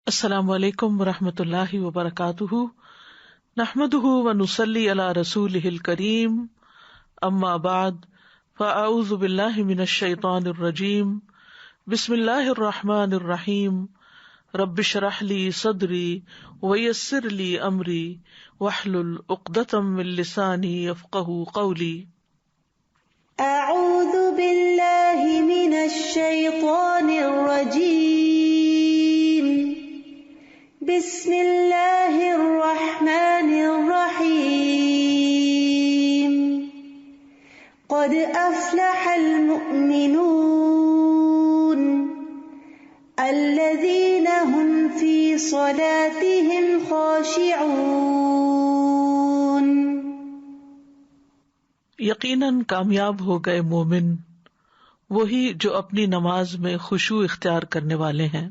السلام علیکم ورحمۃ اللہ وبرکاتہ، نحمده ونصلی علی رسولہ الکریم، اما بعد فاعوذ باللہ من الشیطان الرجیم، بسم اللہ الرحمن الرحیم، رب اشرح لی صدری ویسر لی امری واحلل عقدۃ من لسانی یفقہوا قولی۔ اعوذ باللہ من الشیطان الرجیم، بسم اللہ الرحمن الرحیم، قد افلح المؤمنون الذین هم فی صلاتهم خاشعون۔ یقیناً کامیاب ہو گئے مومن وہی جو اپنی نماز میں خشوع اختیار کرنے والے ہیں۔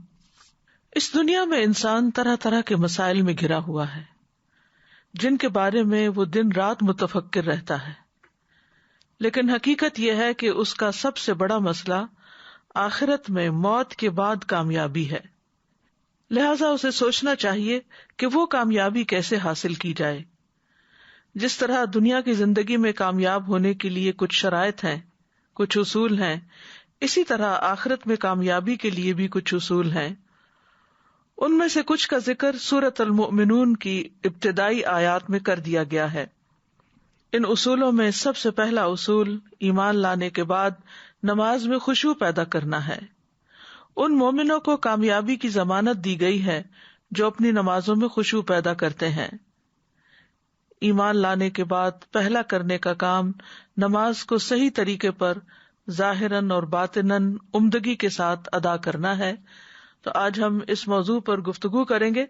اس دنیا میں انسان طرح طرح کے مسائل میں گھرا ہوا ہے جن کے بارے میں وہ دن رات متفکر رہتا ہے، لیکن حقیقت یہ ہے کہ اس کا سب سے بڑا مسئلہ آخرت میں موت کے بعد کامیابی ہے، لہذا اسے سوچنا چاہیے کہ وہ کامیابی کیسے حاصل کی جائے۔ جس طرح دنیا کی زندگی میں کامیاب ہونے کے لیے کچھ شرائط ہیں، کچھ اصول ہیں، اسی طرح آخرت میں کامیابی کے لیے بھی کچھ اصول ہیں۔ ان میں سے کچھ کا ذکر سورۃ المؤمنون کی ابتدائی آیات میں کر دیا گیا ہے۔ ان اصولوں میں سب سے پہلا اصول ایمان لانے کے بعد نماز میں خشوع پیدا کرنا ہے۔ ان مومنوں کو کامیابی کی ضمانت دی گئی ہے جو اپنی نمازوں میں خشوع پیدا کرتے ہیں۔ ایمان لانے کے بعد پہلا کرنے کا کام نماز کو صحیح طریقے پر ظاہراً اور باطناً عمدگی کے ساتھ ادا کرنا ہے۔ تو آج ہم اس موضوع پر گفتگو کریں گے،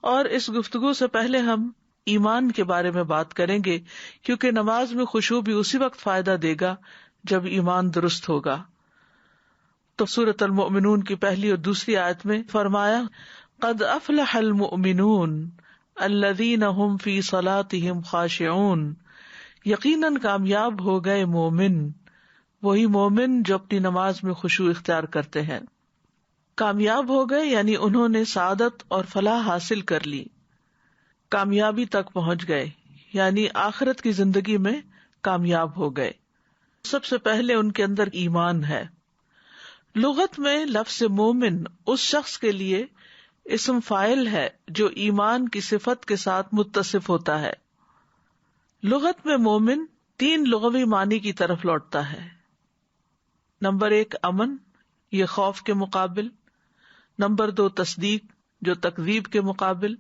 اور اس گفتگو سے پہلے ہم ایمان کے بارے میں بات کریں گے، کیونکہ نماز میں خشوع بھی اسی وقت فائدہ دے گا جب ایمان درست ہوگا۔ تو سورۃ المؤمنون کی پہلی اور دوسری آیت میں فرمایا، قد افلح المؤمنون الذین هم فی صلاتهم خاشعون، یقیناً کامیاب ہو گئے مومن وہی مومن جو اپنی نماز میں خشوع اختیار کرتے ہیں۔ کامیاب ہو گئے یعنی انہوں نے سعادت اور فلاح حاصل کر لی، کامیابی تک پہنچ گئے، یعنی آخرت کی زندگی میں کامیاب ہو گئے۔ سب سے پہلے ان کے اندر ایمان ہے۔ لغت میں لفظ مومن اس شخص کے لیے اسم فاعل ہے جو ایمان کی صفت کے ساتھ متصف ہوتا ہے۔ لغت میں مومن 3 لغوی معنی کی طرف لوٹتا ہے۔ نمبر 1 امن، یہ خوف کے مقابل، نمبر 2 تصدیق جو تکذیب کے مقابل،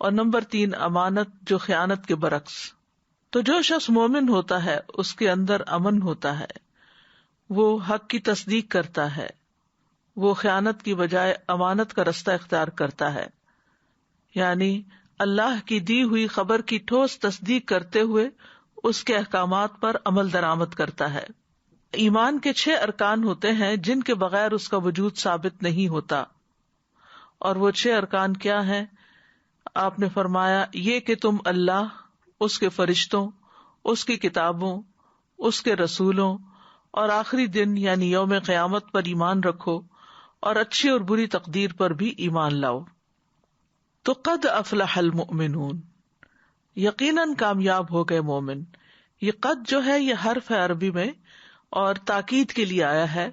اور نمبر 3 امانت جو خیانت کے برعکس۔ تو جو شخص مومن ہوتا ہے اس کے اندر امن ہوتا ہے، وہ حق کی تصدیق کرتا ہے، وہ خیانت کی بجائے امانت کا رستہ اختیار کرتا ہے، یعنی اللہ کی دی ہوئی خبر کی ٹھوس تصدیق کرتے ہوئے اس کے احکامات پر عمل درآمد کرتا ہے۔ ایمان کے 6 ارکان ہوتے ہیں جن کے بغیر اس کا وجود ثابت نہیں ہوتا، اور وہ 6 ارکان کیا ہیں؟ آپ نے فرمایا یہ کہ تم اللہ، اس کے فرشتوں، اس کی کتابوں، اس کے رسولوں اور آخری دن یعنی یوم قیامت پر ایمان رکھو، اور اچھی اور بری تقدیر پر بھی ایمان لاؤ۔ تو قد افلح المؤمنون، یقیناً کامیاب ہو گئے مومن۔ یہ قد جو ہے یہ حرف ہے عربی میں، اور تاکید کے لیے آیا ہے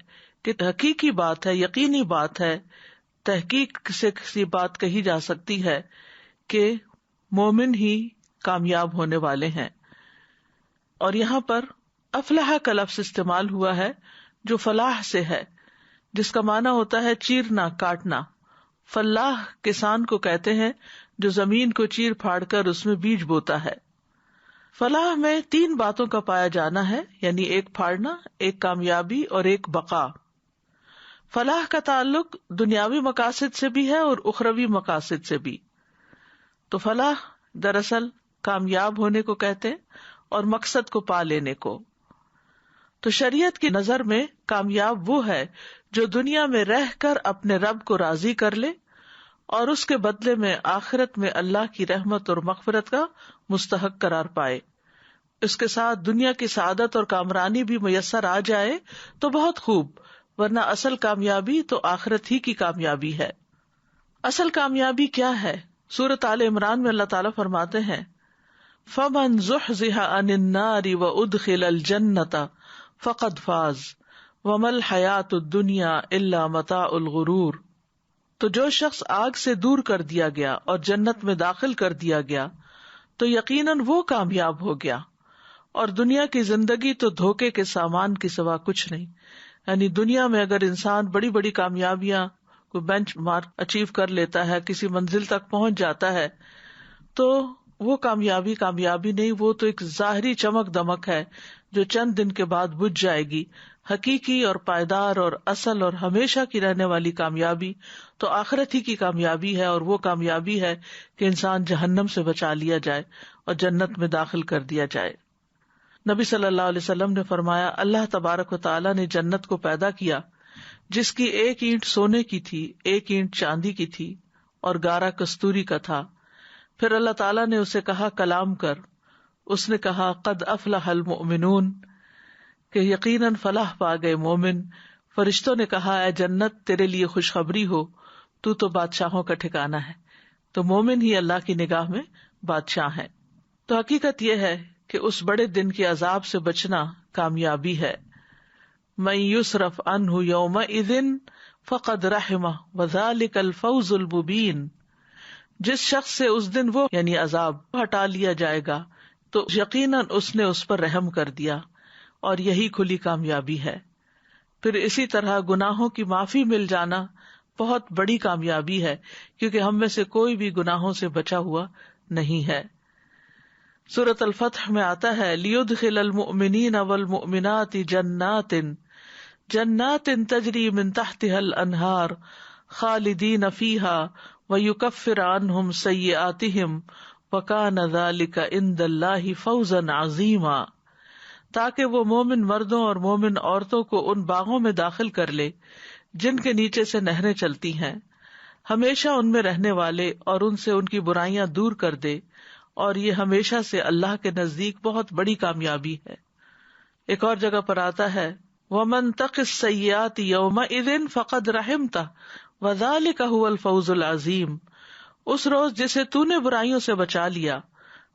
کہ حقیقی بات ہے، یقینی بات ہے، تحقیق سے کسی بات کہی جا سکتی ہے کہ مومن ہی کامیاب ہونے والے ہیں۔ اور یہاں پر افلح کا لفظ استعمال ہوا ہے جو فلاح سے ہے، جس کا معنی ہوتا ہے چیرنا، کاٹنا۔ فلاح کسان کو کہتے ہیں جو زمین کو چیر پھاڑ کر اس میں بیج بوتا ہے۔ فلاح میں 3 باتوں کا پایا جانا ہے، یعنی ایک پھاڑنا، ایک کامیابی اور ایک بقا۔ فلاح کا تعلق دنیاوی مقاصد سے بھی ہے اور اخروی مقاصد سے بھی۔ تو فلاح دراصل کامیاب ہونے کو کہتے ہیں اور مقصد کو پا لینے کو۔ تو شریعت کی نظر میں کامیاب وہ ہے جو دنیا میں رہ کر اپنے رب کو راضی کر لے اور اس کے بدلے میں آخرت میں اللہ کی رحمت اور مغفرت کا مستحق قرار پائے۔ اس کے ساتھ دنیا کی سعادت اور کامرانی بھی میسر آ جائے تو بہت خوب، ورنہ اصل کامیابی تو آخرت ہی کی کامیابی ہے۔ اصل کامیابی کیا ہے؟ سورۃ آل عمران میں اللہ تعالیٰ فرماتے ہیں فَمَنْ زُحْزِحَ عَنِ النَّارِ وَأُدْخِلَ الْجَنَّةَ فَقَدْ فَازَ وَمَا الْحَيَاةُ الدُّنْيَا إِلَّا مَتَاعُ الْغُرُورِ، تو جو شخص آگ سے دور کر دیا گیا اور جنت میں داخل کر دیا گیا تو یقیناً وہ کامیاب ہو گیا، اور دنیا کی زندگی تو دھوکے کے سامان کے سوا کچھ نہیں۔ یعنی دنیا میں اگر انسان بڑی بڑی کامیابیاں کوئی بینچ مارک اچیو کر لیتا ہے، کسی منزل تک پہنچ جاتا ہے، تو وہ کامیابی نہیں، وہ تو ایک ظاہری چمک دمک ہے جو چند دن کے بعد بجھ جائے گی۔ حقیقی اور پائیدار اور اصل اور ہمیشہ کی رہنے والی کامیابی تو آخرت ہی کی کامیابی ہے، اور وہ کامیابی ہے کہ انسان جہنم سے بچا لیا جائے اور جنت میں داخل کر دیا جائے۔ نبی صلی اللہ علیہ وسلم نے فرمایا، اللہ تبارک و تعالیٰ نے جنت کو پیدا کیا جس کی ایک اینٹ سونے کی تھی، ایک اینٹ چاندی کی تھی اور گارا کستوری کا تھا۔ پھر اللہ تعالیٰ نے اسے کہا کلام کر، اس نے کہا قد افلح المؤمنون، کہ یقیناً فلاح پا گئے مومن۔ فرشتوں نے کہا اے جنت تیرے لیے خوشخبری ہو، تو بادشاہوں کا ٹھکانہ ہے۔ تو مومن ہی اللہ کی نگاہ میں بادشاہ ہے۔ تو حقیقت یہ ہے کہ اس بڑے دن کے عذاب سے بچنا کامیابی ہے۔ من یصرف عنہ یومئذ فقد رحمہ وذلک الفوز المبین، جس شخص سے اس دن وہ یعنی عذاب ہٹا لیا جائے گا تو یقیناً اس نے اس پر رحم کر دیا، اور یہی کھلی کامیابی ہے۔ پھر اسی طرح گناہوں کی معافی مل جانا بہت بڑی کامیابی ہے، کیونکہ ہم میں سے کوئی بھی گناہوں سے بچا ہوا نہیں ہے۔ سورۃ الفتح میں آتا ہے لیدخل المؤمنین والمؤمنات جنات تجری من تحتها الانہار خالدین فیہا ویکفر عنہم سیئاتہم وکان ذلک عند اللہ فوزا عظیما، تاکہ وہ مومن مردوں اور مومن عورتوں کو ان باغوں میں داخل کر لے جن کے نیچے سے نہریں چلتی ہیں، ہمیشہ ان میں رہنے والے، اور ان سے ان کی برائیاں دور کر دے، اور یہ ہمیشہ سے اللہ کے نزدیک بہت بڑی کامیابی ہے۔ ایک اور جگہ پر آتا ہے وَمَن تَقِ السَّيِّئَاتِ يَوْمَئِذٍ فَقَدْ رَحِمْتَهُ وَذَلِكَ هُوَ الْفَوْزُ الْعَظِيمُ، اس روز جسے تو نے برائیوں سے بچا لیا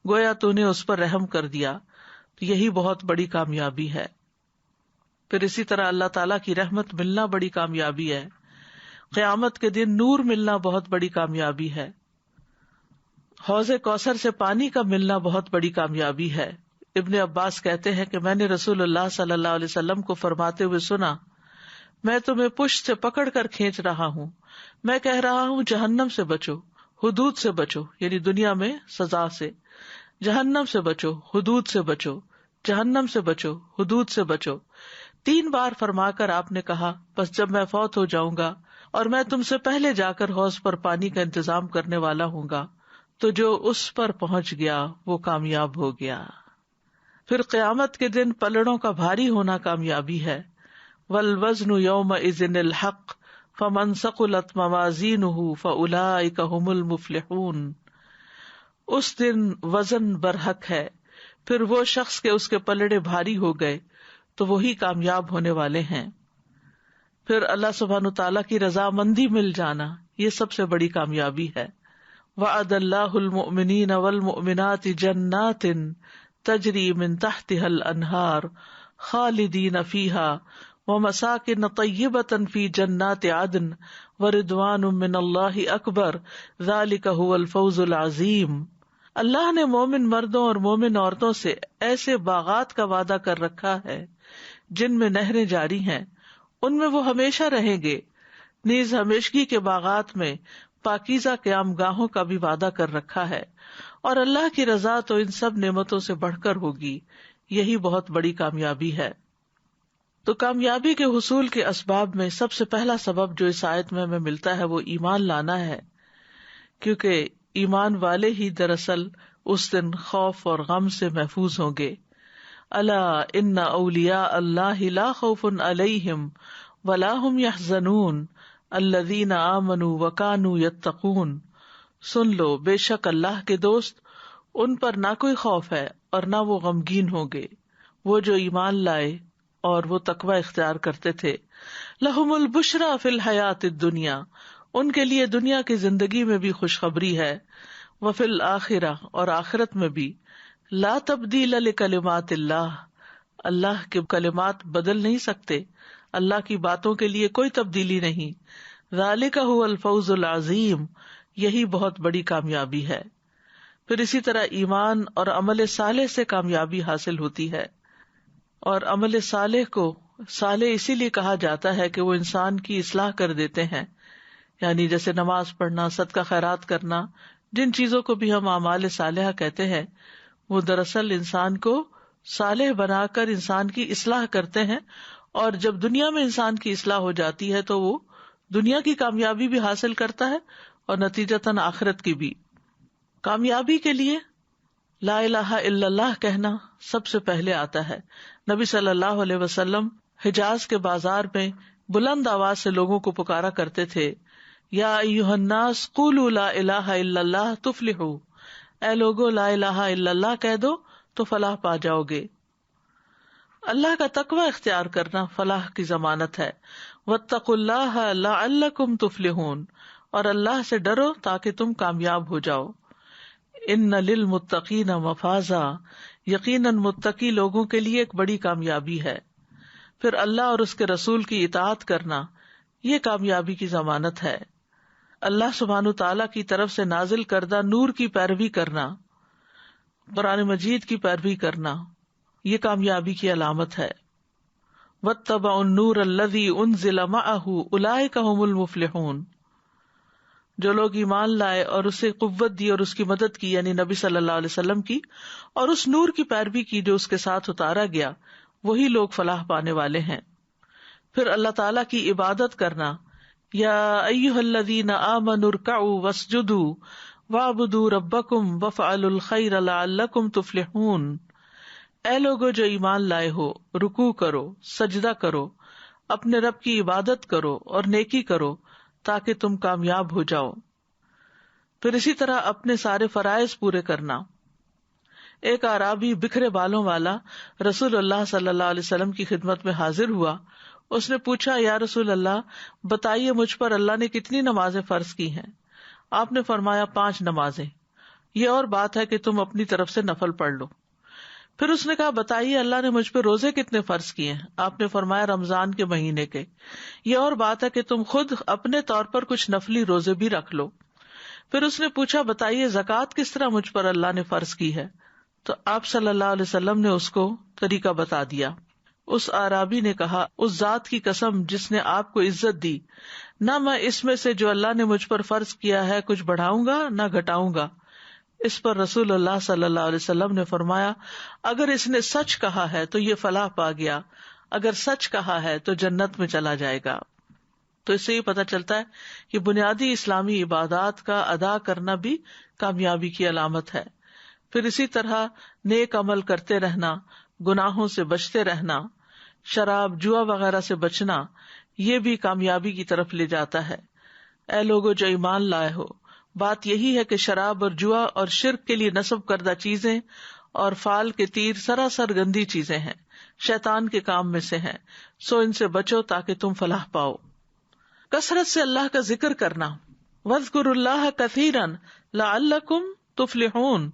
گویا تو نے اس پر رحم کر دیا، تو یہی بہت بڑی کامیابی ہے۔ پھر اسی طرح اللہ تعالیٰ کی رحمت ملنا بڑی کامیابی ہے۔ قیامت کے دن نور ملنا بہت بڑی کامیابی ہے۔ حوض کوثر سے پانی کا ملنا بہت بڑی کامیابی ہے۔ ابن عباس کہتے ہیں کہ میں نے رسول اللہ صلی اللہ علیہ وسلم کو فرماتے ہوئے سنا، میں تمہیں پشت سے پکڑ کر کھینچ رہا ہوں، میں کہہ رہا ہوں جہنم سے بچو، حدود سے بچو، یعنی دنیا میں سزا سے، جہنم سے بچو، حدود سے بچو، جہنم سے بچو، حدود سے بچو، 3 بار فرما کر آپ نے کہا بس جب میں فوت ہو جاؤں گا اور میں تم سے پہلے جا کر حوض پر پانی کا انتظام کرنے والا ہوں گا، تو جو اس پر پہنچ گیا وہ کامیاب ہو گیا۔ پھر قیامت کے دن پلڑوں کا بھاری ہونا کامیابی ہے۔ والوزن یومئذ الحق فمن ثقلت موازینہ فاولئک هم المفلحون، اس دن وزن برحق ہے، پھر وہ شخص کے اس کے پلڑے بھاری ہو گئے تو وہی کامیاب ہونے والے ہیں۔ پھر اللہ سبحانہ تعالیٰ کی رضامندی مل جانا، یہ سب سے بڑی کامیابی ہے۔ وعد اللہ المؤمنین والمؤمنات جنات تجری من تحتها الانہار خالدین فیہا ومساکن طیبۃ فی جنات عدن ورضوان من اللہ اکبر ذلک هو الفوز العظیم۔ اللہ نے مومن مردوں اور مومن عورتوں سے ایسے باغات کا وعدہ کر رکھا ہے جن میں نہریں جاری ہیں، ان میں وہ ہمیشہ رہیں گے، نیز ہمیشگی کے باغات میں پاکیزہ قیام گاہوں کا بھی وعدہ کر رکھا ہے، اور اللہ کی رضا تو ان سب نعمتوں سے بڑھ کر ہوگی، یہی بہت بڑی کامیابی ہے۔ تو کامیابی کے حصول کے اسباب میں سب سے پہلا سبب جو اس آیت میں ہمیں ملتا ہے وہ ایمان لانا ہے، کیونکہ ایمان والے ہی دراصل اس دن خوف اور غم سے محفوظ ہوں گے۔ الا ان اولیاء اللہ لا خوف علیہم ولا هم يحزنون الذین آمنوا وکانوا یتقون، سن لو بے شک اللہ کے دوست، ان پر نہ کوئی خوف ہے اور نہ وہ غمگین ہوں گے، وہ جو ایمان لائے اور وہ تقوی اختیار کرتے تھے۔ لہم البشریٰ فی الحیات الدنیا، ان کے لیے دنیا کی زندگی میں بھی خوشخبری ہے، وفی الآخرہ اور آخرت میں بھی، لا تبدیل لکلمات اللہ، اللہ کے کلمات بدل نہیں سکتے، اللہ کی باتوں کے لیے کوئی تبدیلی نہیں، ذالک ھو الفوز العظیم، یہی بہت بڑی کامیابی ہے۔ پھر اسی طرح ایمان اور عمل صالح سے کامیابی حاصل ہوتی ہے، اور عمل صالح کو صالح اسی لیے کہا جاتا ہے کہ وہ انسان کی اصلاح کر دیتے ہیں، یعنی جیسے نماز پڑھنا، صدقہ خیرات کرنا، جن چیزوں کو بھی ہم اعمال صالحہ کہتے ہیں، وہ دراصل انسان کو صالح بنا کر انسان کی اصلاح کرتے ہیں، اور جب دنیا میں انسان کی اصلاح ہو جاتی ہے تو وہ دنیا کی کامیابی بھی حاصل کرتا ہے اور نتیجتاً آخرت کی بھی۔ کامیابی کے لیے لا الہ الا اللہ کہنا سب سے پہلے آتا ہے۔ نبی صلی اللہ علیہ وسلم حجاز کے بازار میں بلند آواز سے لوگوں کو پکارا کرتے تھے، یا ایھا الناس قولوا لا الہ الا اللہ تفلحوا، اے لوگو لا الہ الا اللہ کہہ دو تو فلاح پا جاؤ گے۔ اللہ کا تقوی اختیار کرنا فلاح کی ضمانت ہے۔ واتقوا اللہ لعلکم تفلحون، اور اللہ سے ڈرو تاکہ تم کامیاب ہو جاؤ۔ ان للمتقین مفازا، یقیناً متقی لوگوں کے لیے ایک بڑی کامیابی ہے۔ پھر اللہ اور اس کے رسول کی اطاعت کرنا، یہ کامیابی کی ضمانت ہے۔ اللہ سبحانہ تعالیٰ کی طرف سے نازل کردہ نور کی پیروی کرنا، قرآن مجید کی پیروی کرنا، یہ کامیابی کی علامت ہے۔ واتبعوا النور الذی انزل معہ اولئک ھم المفلحون، جو لوگ ایمان لائے اور اسے قوت دی اور اس کی مدد کی، یعنی نبی صلی اللہ علیہ وسلم کی، اور اس نور کی پیروی کی جو اس کے ساتھ اتارا گیا، وہی لوگ فلاح پانے والے ہیں۔ پھر اللہ تعالیٰ کی عبادت کرنا، یا ایھا الذین آمنوا ارکعوا واسجدوا واعبدوا ربکم وافعلوا الخیر لعلکم تفلحون، اے لوگو جو ایمان لائے ہو، رکوع کرو، سجدہ کرو، اپنے رب کی عبادت کرو اور نیکی کرو تاکہ تم کامیاب ہو جاؤ۔ پھر اسی طرح اپنے سارے فرائض پورے کرنا۔ ایک اعرابی بکھرے بالوں والا رسول اللہ صلی اللہ علیہ وسلم کی خدمت میں حاضر ہوا۔ اس نے پوچھا، یا رسول اللہ بتائیے مجھ پر اللہ نے کتنی نمازیں فرض کی ہیں؟ آپ نے فرمایا 5 نمازیں، یہ اور بات ہے کہ تم اپنی طرف سے نفل پڑھ لو۔ پھر اس نے کہا، بتائیے اللہ نے مجھ پہ روزے کتنے فرض کیے ہیں؟ آپ نے فرمایا رمضان کے مہینے کے، یہ اور بات ہے کہ تم خود اپنے طور پر کچھ نفلی روزے بھی رکھ لو۔ پھر اس نے پوچھا، بتائیے زکوٰۃ کس طرح مجھ پر اللہ نے فرض کی ہے؟ تو آپ صلی اللہ علیہ وسلم نے اس کو طریقہ بتا دیا۔ اس اعرابی نے کہا، اس ذات کی قسم جس نے آپ کو عزت دی، نہ میں اس میں سے جو اللہ نے مجھ پر فرض کیا ہے کچھ بڑھاؤں گا نہ گھٹاؤں گا۔ اس پر رسول اللہ صلی اللہ علیہ وسلم نے فرمایا، اگر اس نے سچ کہا ہے تو یہ فلاح پا گیا، اگر سچ کہا ہے تو جنت میں چلا جائے گا۔ تو اس سے یہ پتہ چلتا ہے کہ بنیادی اسلامی عبادات کا ادا کرنا بھی کامیابی کی علامت ہے۔ پھر اسی طرح نیک عمل کرتے رہنا، گناہوں سے بچتے رہنا، شراب جوا وغیرہ سے بچنا، یہ بھی کامیابی کی طرف لے جاتا ہے۔ اے لوگو جو ایمان لائے ہو، بات یہی ہے کہ شراب اور جوا اور شرک کے لیے نصب کردہ چیزیں اور فال کے تیر سراسر گندی چیزیں ہیں، شیطان کے کام میں سے ہیں، سو ان سے بچو تاکہ تم فلاح پاؤ۔ کثرت سے اللہ کا ذکر کرنا، وَاذْكُرُوا اللَّهَ كَثِيرًا لَعَلَّكُمْ تُفْلِحُونَ۔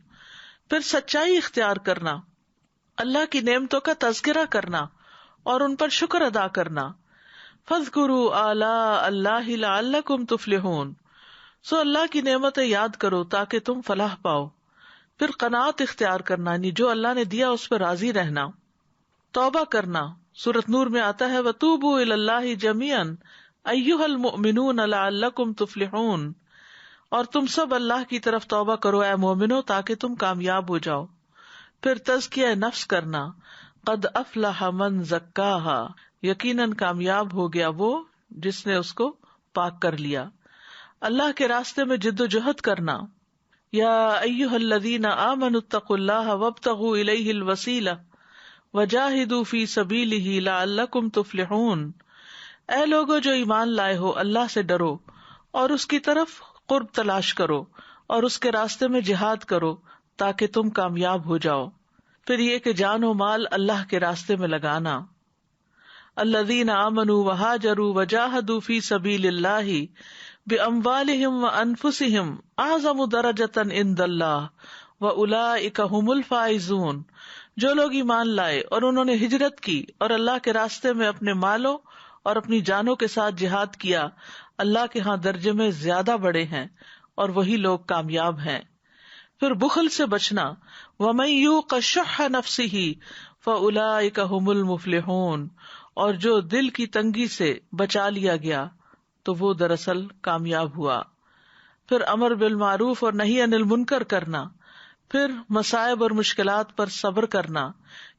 پھر سچائی اختیار کرنا، اللہ کی نعمتوں کا تذکرہ کرنا اور ان پر شکر ادا کرنا۔ فَاذْكُرُوا آلَاءَ اللَّهِ لَعَلَّكُمْ تُفْلِحُونَ، سو اللہ کی نعمتیں یاد کرو تاکہ تم فلاح پاؤ۔ پھر قناعت اختیار کرنا، یعنی جو اللہ نے دیا اس پہ راضی رہنا۔ توبہ کرنا، سورۃ نور میں آتا ہے، وَتُوبُوا إِلَى اللَّهِ جَمِيعًا أَيُّهَا الْمُؤْمِنُونَ لَعَلَّكُمْ تُفْلِحُونَ، اور تم سب اللہ کی طرف توبہ کرو اے مومنو تاکہ تم کامیاب ہو جاؤ۔ پھر تزکیہ نفس کرنا، قد افلح من زکاها، یقیناً کامیاب ہو گیا وہ جس نے اس کو پاک کر لیا۔ اللہ کے راستے میں جد و جہد کرنا، یا ایھا الذین آمنوا اتقوا اللہ وابتغوا الیہ الوسیلہ وجاہدوا فی سبیلہ لعلکم تفلحون، اے لوگو جو ایمان لائے ہو، اللہ سے ڈرو اور اس کی طرف قرب تلاش کرو اور اس کے راستے میں جہاد کرو تاکہ تم کامیاب ہو جاؤ۔ پھر یہ کہ جان و مال اللہ کے راستے میں لگانا۔ الذین آمنوا وہاجروا وجاہدوا فی سبیل اللہ بِأَمْوَالِهِمْ وَأَنفُسِهِمْ أَعْظَمُ دَرَجَةً عِندَ اللَّهِ وَأُولَٰئِكَ هُمُ الْفَائِزُونَ۔ جو لوگ ایمان لائے اور انہوں نے ہجرت کی اور اللہ کے راستے میں اپنے مالوں اور اپنی جانوں کے ساتھ جہاد کیا، اللہ کے ہاں درجے میں زیادہ بڑے ہیں اور وہی لوگ کامیاب ہیں۔ پھر بخل سے بچنا، وَمَن يُوقَ شُحَّ نَفْسِهِ فَأُولَٰئِكَ هُمُ الْمُفْلِحُونَ، اور جو دل کی تنگی سے بچا لیا گیا تو وہ دراصل کامیاب ہوا۔ پھر امر بالمعروف اور نہی عن المنکر کرنا، پھر مصائب اور مشکلات پر صبر کرنا،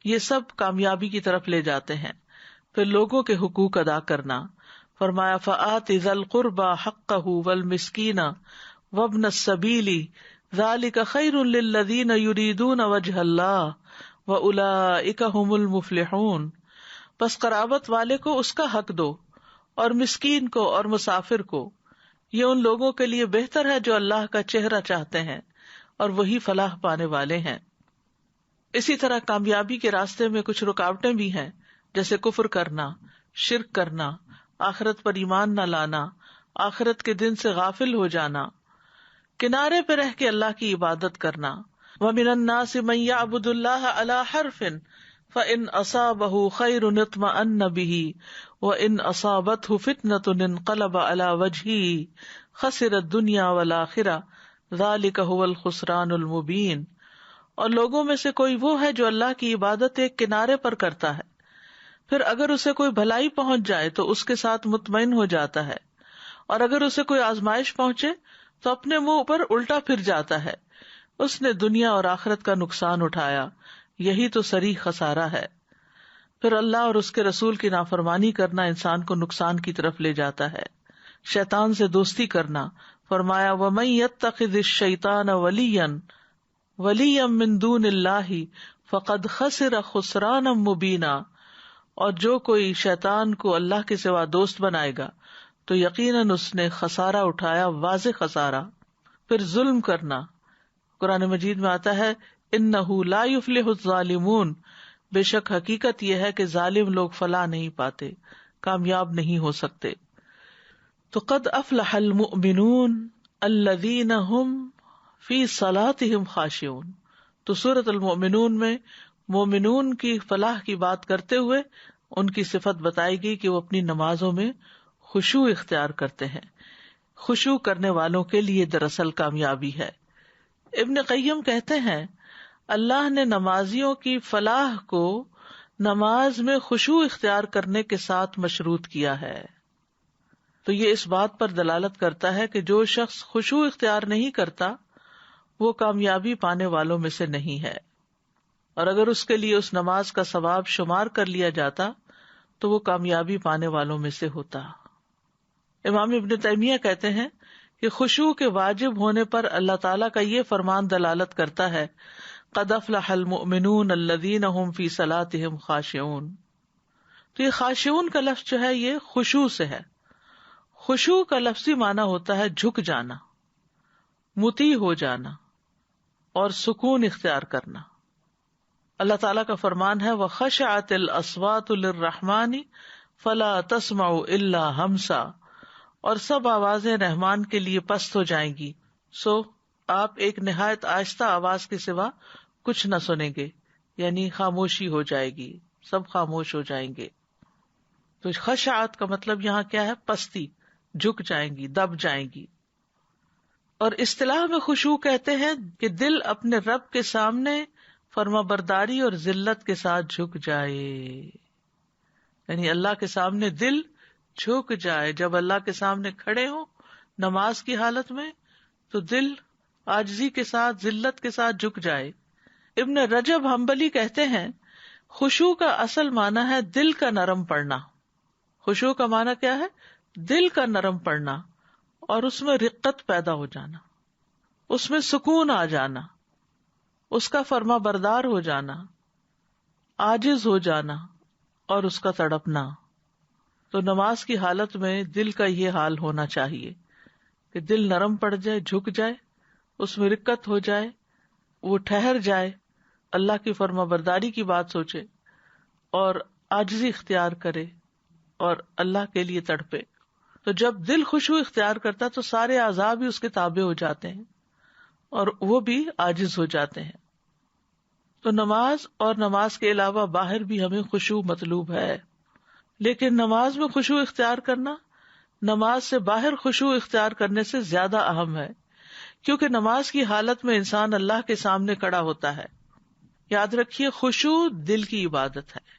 یہ سب کامیابی کی طرف لے جاتے ہیں۔ پھر لوگوں کے حقوق ادا کرنا، فرمایا فآت ذی القربى حقہ والمسکین وابن السبیل ذلک خیر للذین یریدون وجہ اللہ واولئک هم المفلحون۔ پس قرابت والے کو اس کا حق دو اور مسکین کو اور مسافر کو، یہ ان لوگوں کے لیے بہتر ہے جو اللہ کا چہرہ چاہتے ہیں اور وہی فلاح پانے والے ہیں۔ اسی طرح کامیابی کے راستے میں کچھ رکاوٹیں بھی ہیں، جیسے کفر کرنا، شرک کرنا، آخرت پر ایمان نہ لانا، آخرت کے دن سے غافل ہو جانا، کنارے پہ رہ کے اللہ کی عبادت کرنا۔ وَمِنَ النَّاسِ مَن يَعْبُدُ اللَّهَ عَلَى حَرْفٍ فَإِنْ أَصَابَهُ خَيْرٌ اطْمَأَنَّ بِهِ وَإِنْ أَصَابَتْهُ فِتْنَةٌ انقلب عَلَى وَجْهِهِ خَسِرَ الدُّنْيَا وَالْآخِرَةَ ذَلِكَ هُوَ الْخُسْرَانُ الْمُبِينُ۔ اور لوگوں میں سے کوئی وہ ہے جو اللہ کی عبادت ایک کنارے پر کرتا ہے، پھر اگر اسے کوئی بھلائی پہنچ جائے تو اس کے ساتھ مطمئن ہو جاتا ہے، اور اگر اسے کوئی آزمائش پہنچے تو اپنے منہ پر الٹا پھر جاتا ہے۔ اس نے دنیا اور آخرت کا نقصان اٹھایا، یہی تو صریح خسارہ ہے۔ پھر اللہ اور اس کے رسول کی نافرمانی کرنا انسان کو نقصان کی طرف لے جاتا ہے۔ شیطان سے دوستی کرنا، فرمایا وَمَن يَتَّخِذِ الشَّيْطَانَ وَلِيًّا مِّن دُونِ اللَّهِ فَقَدْ خَسِرَ خُسْرَانًا مُّبِينًا۔ اور جو کوئی شیطان کو اللہ کے سوا دوست بنائے گا تو یقیناً اس نے خسارہ اٹھایا، واضح خسارہ۔ پھر ظلم کرنا، قرآن مجید میں آتا ہے اِنَّهُ لَا يُفْلِحُ الظَّالِمُونَ، بے شک حقیقت یہ ہے کہ ظالم لوگ فلاح نہیں پاتے، کامیاب نہیں ہو سکتے۔ تو قد افلح المؤمنون الذین هم فی صلاتهم خاشعون، تو سورۃ المؤمنون میں مومنون کی فلاح کی بات کرتے ہوئے ان کی صفت بتائی گئی کہ وہ اپنی نمازوں میں خشوع اختیار کرتے ہیں۔ خشوع کرنے والوں کے لیے دراصل کامیابی ہے۔ ابن قیم کہتے ہیں اللہ نے نمازیوں کی فلاح کو نماز میں خشوع اختیار کرنے کے ساتھ مشروط کیا ہے۔ تو یہ اس بات پر دلالت کرتا ہے کہ جو شخص خشوع اختیار نہیں کرتا وہ کامیابی پانے والوں میں سے نہیں ہے، اور اگر اس کے لیے اس نماز کا ثواب شمار کر لیا جاتا تو وہ کامیابی پانے والوں میں سے ہوتا۔ امام ابن تیمیہ کہتے ہیں کہ خشوع کے واجب ہونے پر اللہ تعالیٰ کا یہ فرمان دلالت کرتا ہے قد افلح المؤمنون الذین هم فی صلاتهم خاشعون۔ تو یہ خاشعون کا لفظ جو ہے یہ خشوع سے ہے۔ خشوع کا لفظی معنی ہوتا ہے جھک جانا، مطیع ہو جانا اور سکون اختیار کرنا۔ اللہ تعالیٰ کا فرمان ہے وَخَشَعَتِ الْأَصْوَاتُ لِلرَّحْمَنِ فَلَا تَسْمَعُ إِلَّا هَمْسًا، اور سب آوازیں رحمان کے لیے پست ہو جائیں گی، سو آپ ایک نہایت آہستہ آواز کے سوا کچھ نہ سنیں گے، یعنی خاموشی ہو جائے گی، سب خاموش ہو جائیں گے۔ تو خشعت کا مطلب یہاں کیا ہے؟ پستی، جھک جائیں گی، دب جائیں گی۔ اور اصطلاح میں خشوع کہتے ہیں کہ دل اپنے رب کے سامنے فرما برداری اور ذلت کے ساتھ جھک جائے، یعنی اللہ کے سامنے دل جھک جائے۔ جب اللہ کے سامنے کھڑے ہوں نماز کی حالت میں تو دل عاجزی کے ساتھ، ذلت کے ساتھ جھک جائے۔ ابن رجب حنبلی کہتے ہیں خشوع کا اصل معنی ہے دل کا نرم پڑنا۔ خشوع کا معنی کیا ہے؟ دل کا نرم پڑنا، اور اس میں رقت پیدا ہو جانا، اس میں سکون آ جانا، اس کا فرما بردار ہو جانا، عاجز ہو جانا اور اس کا تڑپنا۔ تو نماز کی حالت میں دل کا یہ حال ہونا چاہیے کہ دل نرم پڑ جائے، جھک جائے، اس میں رقت ہو جائے، وہ ٹھہر جائے، اللہ کی فرما برداری کی بات سوچے اور عاجزی اختیار کرے اور اللہ کے لیے تڑپے۔ تو جب دل خشوع اختیار کرتا تو سارے اعضاء بھی اس کے تابع ہو جاتے ہیں اور وہ بھی عاجز ہو جاتے ہیں. تو نماز اور نماز کے علاوہ باہر بھی ہمیں خشوع مطلوب ہے، لیکن نماز میں خشوع اختیار کرنا نماز سے باہر خشوع اختیار کرنے سے زیادہ اہم ہے، کیونکہ نماز کی حالت میں انسان اللہ کے سامنے کھڑا ہوتا ہے. یاد رکھیے، خشوع دل کی عبادت ہے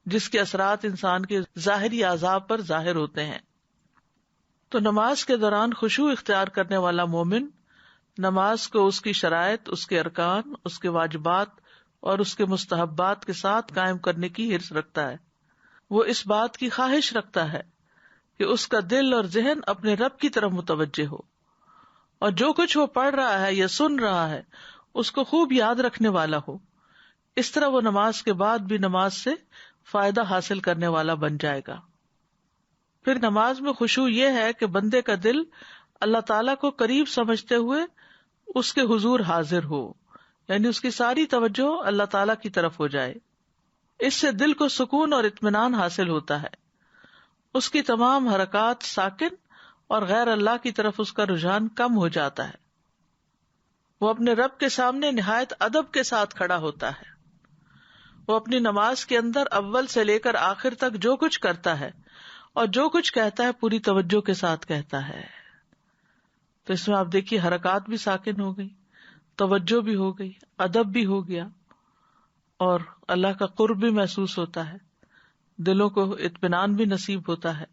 جس کے اثرات انسان کے ظاہری اعضاء پر ظاہر ہوتے ہیں. تو نماز کے دوران خشوع اختیار کرنے والا مومن نماز کو اس کی شرائط، اس کے ارکان، اس کے واجبات اور اس کے مستحبات کے ساتھ قائم کرنے کی حرص رکھتا ہے. وہ اس بات کی خواہش رکھتا ہے کہ اس کا دل اور ذہن اپنے رب کی طرف متوجہ ہو، اور جو کچھ وہ پڑھ رہا ہے یا سن رہا ہے اس کو خوب یاد رکھنے والا ہو. اس طرح وہ نماز کے بعد بھی نماز سے فائدہ حاصل کرنے والا بن جائے گا. پھر نماز میں خشوع یہ ہے کہ بندے کا دل اللہ تعالیٰ کو قریب سمجھتے ہوئے اس کے حضور حاضر ہو، یعنی اس کی ساری توجہ اللہ تعالیٰ کی طرف ہو جائے. اس سے دل کو سکون اور اطمینان حاصل ہوتا ہے. اس کی تمام حرکات ساکن اور غیر اللہ کی طرف اس کا رجحان کم ہو جاتا ہے. وہ اپنے رب کے سامنے نہایت ادب کے ساتھ کھڑا ہوتا ہے. وہ اپنی نماز کے اندر اول سے لے کر آخر تک جو کچھ کرتا ہے اور جو کچھ کہتا ہے پوری توجہ کے ساتھ کہتا ہے. تو اس میں آپ دیکھیے حرکات بھی ساکن ہو گئی، توجہ بھی ہو گئی، ادب بھی ہو گیا، اور اللہ کا قرب بھی محسوس ہوتا ہے، دلوں کو اطمینان بھی نصیب ہوتا ہے.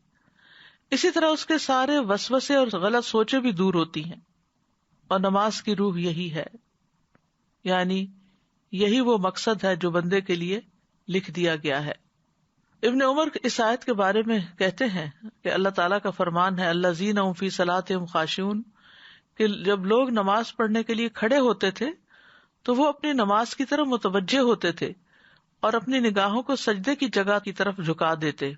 اسی طرح اس کے سارے وسوسے اور غلط سوچیں بھی دور ہوتی ہیں. اور نماز کی روح یہی ہے، یعنی یہی وہ مقصد ہے جو بندے کے لیے لکھ دیا گیا ہے. ابن عمر اس آیت کے بارے میں کہتے ہیں کہ اللہ تعالیٰ کا فرمان ہے الذین هم فی صلاتہم خاشعون، کہ جب لوگ نماز پڑھنے کے لیے کھڑے ہوتے تھے تو وہ اپنی نماز کی طرف متوجہ ہوتے تھے اور اپنی نگاہوں کو سجدے کی جگہ کی طرف جھکا دیتے،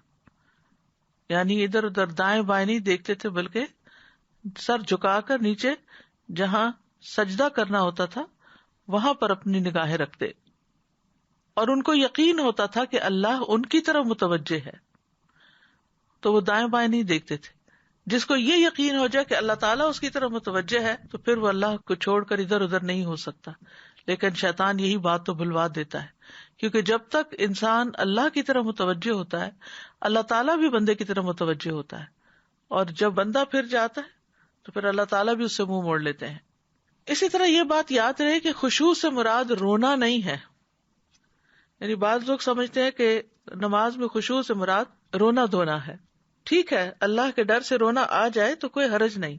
یعنی ادھر ادھر دائیں بائیں نہیں دیکھتے تھے بلکہ سر جھکا کر نیچے جہاں سجدہ کرنا ہوتا تھا وہاں پر اپنی نگاہیں رکھتے، اور ان کو یقین ہوتا تھا کہ اللہ ان کی طرف متوجہ ہے تو وہ دائیں بائیں نہیں دیکھتے تھے. جس کو یہ یقین ہو جائے کہ اللہ تعالیٰ اس کی طرف متوجہ ہے تو پھر وہ اللہ کو چھوڑ کر ادھر ادھر نہیں ہو سکتا. لیکن شیطان یہی بات تو بھلوا دیتا ہے، کیونکہ جب تک انسان اللہ کی طرف متوجہ ہوتا ہے اللہ تعالیٰ بھی بندے کی طرف متوجہ ہوتا ہے، اور جب بندہ پھر جاتا ہے تو پھر اللہ تعالیٰ بھی اس سے منہ موڑ لیتے ہیں. اسی طرح یہ بات یاد رہے کہ خشوع سے مراد رونا نہیں ہے. یعنی بعض لوگ سمجھتے ہیں کہ نماز میں خشوع سے مراد رونا دھونا ہے. ٹھیک ہے، اللہ کے ڈر سے رونا آ جائے تو کوئی حرج نہیں.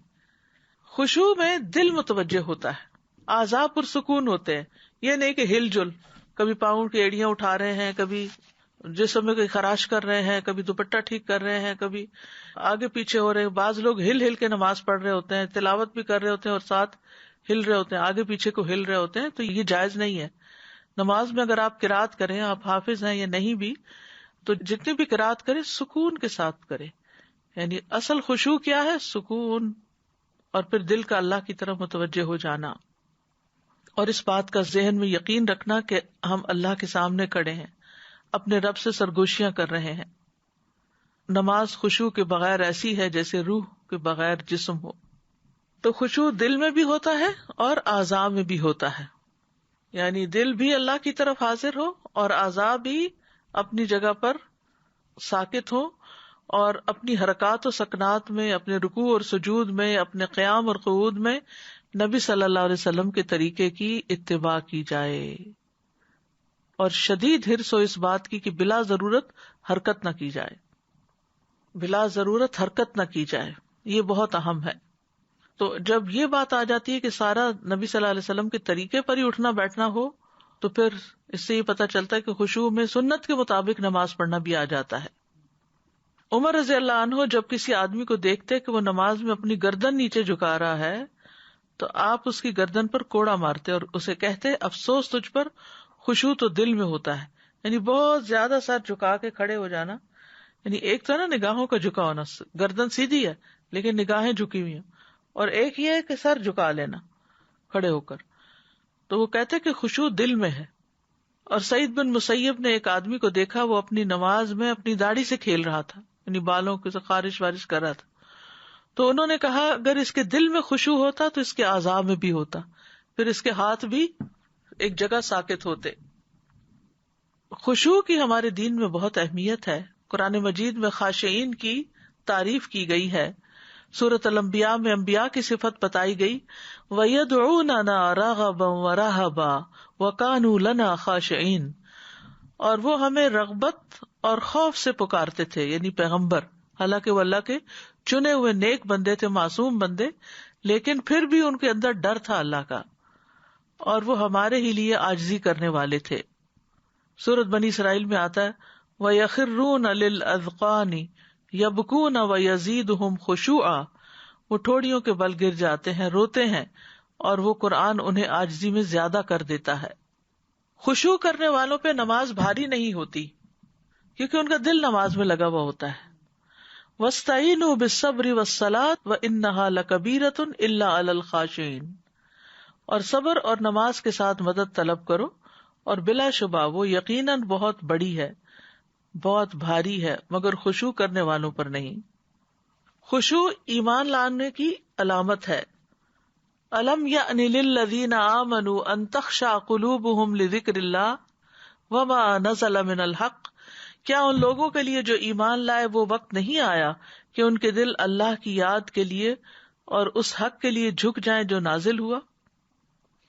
خشوع میں دل متوجہ ہوتا ہے، اعضاء پرسکون ہوتے ہیں. یہ نہیں کہ ہل جل، کبھی پاؤں کی ایڑیاں اٹھا رہے ہیں، کبھی جسم میں کوئی خراش کر رہے ہیں، کبھی دوپٹہ ٹھیک کر رہے ہیں، کبھی آگے پیچھے ہو رہے ہیں. بعض لوگ ہل ہل کے نماز پڑھ رہے ہوتے ہیں، تلاوت بھی کر رہے ہوتے ہیں اور ساتھ ہل رہے ہوتے ہیں، آگے پیچھے کو ہل رہے ہوتے ہیں. تو یہ جائز نہیں ہے. نماز میں اگر آپ قرات کریں، آپ حافظ ہیں یا نہیں بھی، تو جتنی بھی قرات کریں سکون کے ساتھ کریں. یعنی اصل خشوع کیا ہے؟ سکون، اور پھر دل کا اللہ کی طرف متوجہ ہو جانا، اور اس بات کا ذہن میں یقین رکھنا کہ ہم اللہ کے سامنے کھڑے ہیں، اپنے رب سے سرگوشیاں کر رہے ہیں. نماز خشوع کے بغیر ایسی ہے جیسے روح کے بغیر جسم ہو. تو خشوع دل میں بھی ہوتا ہے اور اعضاء میں بھی ہوتا ہے، یعنی دل بھی اللہ کی طرف حاضر ہو اور اعضاء بھی اپنی جگہ پر ساکت ہو، اور اپنی حرکات و سکنات میں، اپنے رکوع اور سجود میں، اپنے قیام اور قعود میں نبی صلی اللہ علیہ وسلم کے طریقے کی اتباع کی جائے، اور شدید حرص ہو اس بات کی کہ بلا ضرورت حرکت نہ کی جائے. بلا ضرورت حرکت نہ کی جائے، یہ بہت اہم ہے. تو جب یہ بات آ جاتی ہے کہ سارا نبی صلی اللہ علیہ وسلم کے طریقے پر ہی اٹھنا بیٹھنا ہو، تو پھر اس سے یہ پتہ چلتا ہے کہ خشوع میں سنت کے مطابق نماز پڑھنا بھی آ جاتا ہے. عمر رضی اللہ عنہ جب کسی آدمی کو دیکھتے کہ وہ نماز میں اپنی گردن نیچے جھکا رہا ہے تو آپ اس کی گردن پر کوڑا مارتے اور اسے کہتے افسوس تجھ پر، خشوع تو دل میں ہوتا ہے. یعنی بہت زیادہ سر جھکا کے کھڑے ہو جانا، یعنی ایک تو نا نگاہوں کا جھکا ہونا، گردن سیدھی ہے لیکن نگاہیں جھکی ہوئی ہیں، اور ایک یہ ہے کہ سر جھکا لینا کھڑے ہو کر. تو وہ کہتے کہ خشوع دل میں ہے. اور سعید بن مسیب نے ایک آدمی کو دیکھا، وہ اپنی نماز میں اپنی داڑھی سے کھیل رہا تھا. یعنی بالوں کو خارش وارش کر رہا تھا. تو انہوں نے کہا اگر اس کے دل میں خشوع ہوتا تو اس کے اعضاء میں بھی ہوتا, پھر اس کے ہاتھ بھی ایک جگہ ساکت ہوتے. خشوع کی ہمارے دین میں بہت اہمیت ہے. قرآن مجید میں خاشعین کی تعریف کی گئی ہے. سورۃ الانبیاء میں انبیاء کی صفت بتائی گئی. وَيَدْعُونَنَا رَغَبًا وَرَهَبًا وَكَانُوا لَنَا خَاشِعِينَ, اور وہ ہمیں رغبت اور خوف سے پکارتے تھے, یعنی پیغمبر, حالانکہ وہ اللہ کے چنے ہوئے نیک بندے تھے, معصوم بندے, لیکن پھر بھی ان کے اندر ڈر تھا اللہ کا, اور وہ ہمارے ہی لیے عاجزی کرنے والے تھے. سورۃ بنی اسرائیل میں آتا ہے وَيَخِرُّونَ لِلْأَذْقَانِ يَبْكُونَ وَيَزِيدُهُمْ خُشُوعًا, وہ ٹھوڑیوں کے بل گر جاتے ہیں, روتے ہیں, اور وہ قرآن انہیں عاجزی میں زیادہ کر دیتا ہے. خشوع کرنے والوں پہ نماز بھاری نہیں ہوتی کیونکہ ان کا دل نماز میں لگا ہوا ہوتا ہے. وَاسْتَعِينُوا بِالصَّبْرِ وَالصَّلَاةِ وَإِنَّهَا لَكَبِيرَةٌ إِلَّا عَلَى الْخَاشِعِينَ, اور صبر اور نماز کے ساتھ مدد طلب کرو, اور بلا شبہ وہ یقیناً بہت بڑی ہے, بہت بھاری ہے, مگر خشوع کرنے والوں پر نہیں. خشوع ایمان لانے کی علامت ہے. الم یأن للذین آمنوا ان تخشع قلوبهم لذکر اللہ وما نزل من الحق, کیا ان لوگوں کے لیے جو ایمان لائے وہ وقت نہیں آیا کہ ان کے دل اللہ کی یاد کے لیے اور اس حق کے لیے جھک جائیں جو نازل ہوا.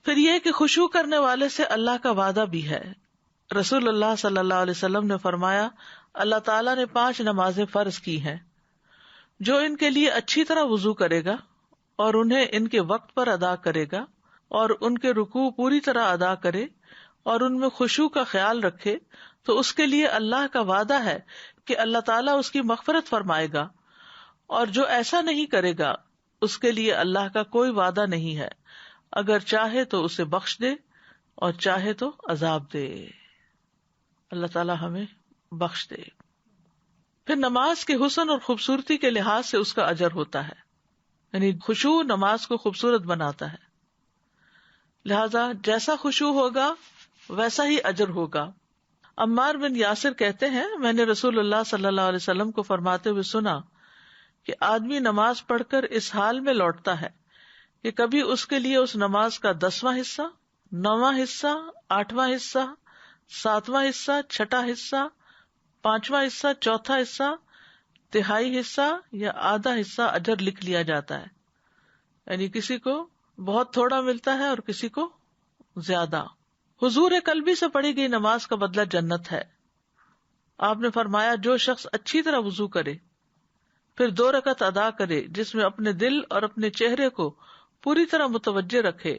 پھر یہ کہ خشوع کرنے والے سے اللہ کا وعدہ بھی ہے. رسول اللہ صلی اللہ علیہ وسلم نے فرمایا اللہ تعالیٰ نے 5 نمازیں فرض کی ہیں, جو ان کے لیے اچھی طرح وضو کرے گا اور انہیں ان کے وقت پر ادا کرے گا, اور ان کے رکوع پوری طرح ادا کرے, اور ان میں خشوع کا خیال رکھے, تو اس کے لیے اللہ کا وعدہ ہے کہ اللہ تعالیٰ اس کی مغفرت فرمائے گا, اور جو ایسا نہیں کرے گا اس کے لیے اللہ کا کوئی وعدہ نہیں ہے, اگر چاہے تو اسے بخش دے اور چاہے تو عذاب دے. اللہ تعالیٰ ہمیں بخش دے. پھر نماز کے حسن اور خوبصورتی کے لحاظ سے اس کا اجر ہوتا ہے, یعنی خشوع نماز کو خوبصورت بناتا ہے, لہذا جیسا خشوع ہوگا ویسا ہی اجر ہوگا. عمار بن یاسر کہتے ہیں میں نے رسول اللہ صلی اللہ علیہ وسلم کو فرماتے ہوئے سنا کہ آدمی نماز پڑھ کر اس حال میں لوٹتا ہے کہ کبھی اس کے لیے اس نماز کا 10واں حصہ, 9واں حصہ, 8واں حصہ, 7واں حصہ, 6واں حصہ, 5واں حصہ, 4تھا حصہ, 1/3 حصہ یا آدھا حصہ اجر لکھ لیا جاتا ہے. یعنی کسی کو بہت تھوڑا ملتا ہے اور کسی کو زیادہ. حضور قلبی سے پڑھی گئی نماز کا بدلہ جنت ہے. آپ نے فرمایا جو شخص اچھی طرح وضو کرے پھر 2 رکعت ادا کرے جس میں اپنے دل اور اپنے چہرے کو پوری طرح متوجہ رکھے